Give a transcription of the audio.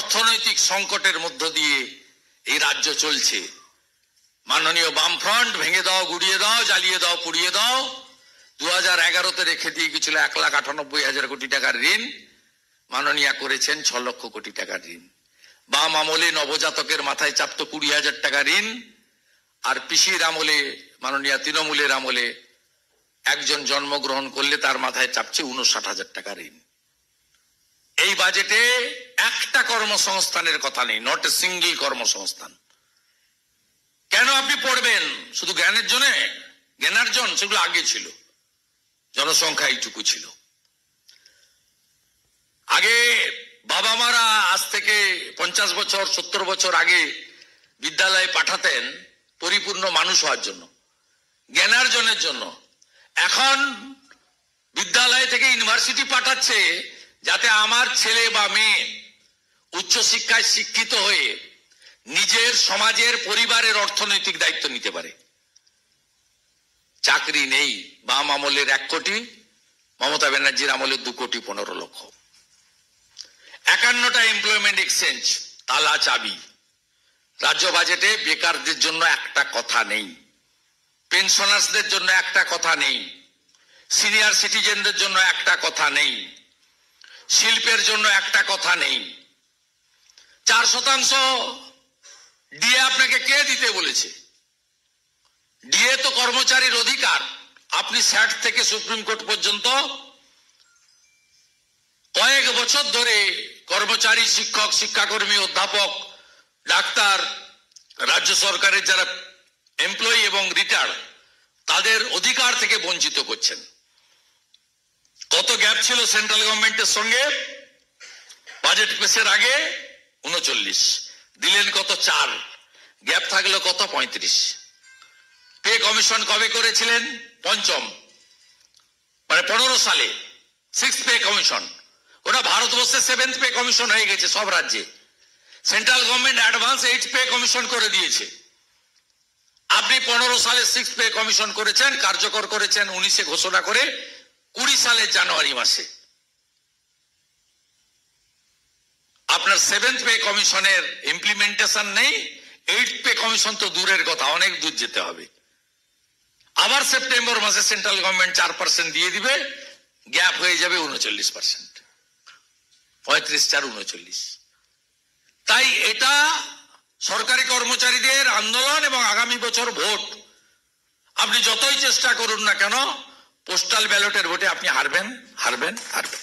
অর্থনৈতিক সংকটের মধ্য দিয়ে এই রাজ্য চলছে। মাননীয় বামফ্রন্ট ভেঙে দাও, গুড়িয়ে দাও, জ্বালিয়ে দাও, পুড়িয়ে দাও 2011-তে রেখে দিয়ে গেছিল 1,98,000 কোটি টাকার ঋণ, মাননীয়া করেছেন 6 লক্ষ কোটি টাকার ঋণ। বাম আমলে নবজাতকের মাথায় চাপতো 20,000 টাকা ঋণ, আর পিসির আমলে মাননীয়া তৃণমূলের আমলে একজন জন্মগ্রহণ করলে তার মাথায় চাপছে 59,000 টাকা ঋণ। এই বাজেটে একটা কর্মসংস্থানের কথা নেই, নট এ সিঙ্গল কর্মসংস্থান। কেন আপনি পড়বেন? শুধু জ্ঞানের জন্য, জ্ঞানার্জন সেগুলো আগে ছিল, জনসংখ্যা এইটুকু ছিল। আগে বাবা মারা আজ থেকে 50 বছর 70 বছর আগে বিদ্যালয়ে পাঠাতেন পরিপূর্ণ মানুষ হওয়ার জন্য, জ্ঞানার্জনের জন্য। এখন বিদ্যালয় থেকে ইউনিভার্সিটি পাঠাচ্ছে যাতে আমার ছেলে বা মেয়ে উচ্চশিক্ষায় শিক্ষিত হয়ে নিজের সমাজের পরিবারের অর্থনৈতিক দায়িত্ব নিতে পারে। চাকরি নেই। বাম আমলের 1 কোটি, মমতা ব্যানার্জির আমলে 2,15,00,000। 51টা এমপ্লয়মেন্ট এক্সচেঞ্জ, তালা চাবি। রাজ্য বাজেটে বেকারদের জন্য একটা কথা নেই, পেনশনার্সদের জন্য একটা কথা নেই, সিনিয়র সিটিজেনদের জন্য একটা কথা নেই, শিল্পের জন্য একটা কথা নেই। 4% ডিএ আপনাকে কে দিতে বলেছে? ডিএ তো কর্মচারীর অধিকার। আপনি স্যাট থেকে সুপ্রিম কোর্ট পর্যন্ত কয়েক বছর ধরে কর্মচারী, শিক্ষক, শিক্ষাকর্মী, অধ্যাপক, ডাক্তার, রাজ্য সরকারের যারা এমপ্লয়ি এবং রিটায়ার্ড, তাদের অধিকার থেকে বঞ্চিত করছেন। কত গ্যাপ ছিল সেন্ট্রাল গভর্নমেন্টের সঙ্গে? বাজেট পেশের আগে 39 দিলেন, কত 4, গ্যাপ থাকলো কত 35। পে কমিশন কবে করেছিলেন? পঞ্চম, মানে 15 সালে 6th পে কমিশন। ওটা ভারতবর্ষে 7th পে কমিশন হয়ে গেছে সব রাজ্যে। Central government advance 8th pay commission করে দিয়েছে। আপনি 15 সালে 6th পে কমিশন করেছেন, কার্যকর করেছেন 19-এ ঘোষণা করে 20 সালের জানুয়ারি মাসে। আপনার 7th পে কমিশনের ইমপ্লিমেন্টেশন নেই, 8th পে কমিশন তো দূরের কথা, অনেক দূর যেতে হবে। আবার সেপ্টেম্বর মাসে সেন্ট্রাল গভর্নমেন্ট 4% দিয়ে দিবে, গ্যাপ হয়ে যাবে 39%। 35-4-39। তাই এটা সরকারি কর্মচারীদের আন্দোলন এবং আগামী বছর ভোট। আপনি যতই চেষ্টা করুন না কেন, পোস্টাল ব্যালটের ভোটে আপনি হারবেন, হারবেন, হারবেন।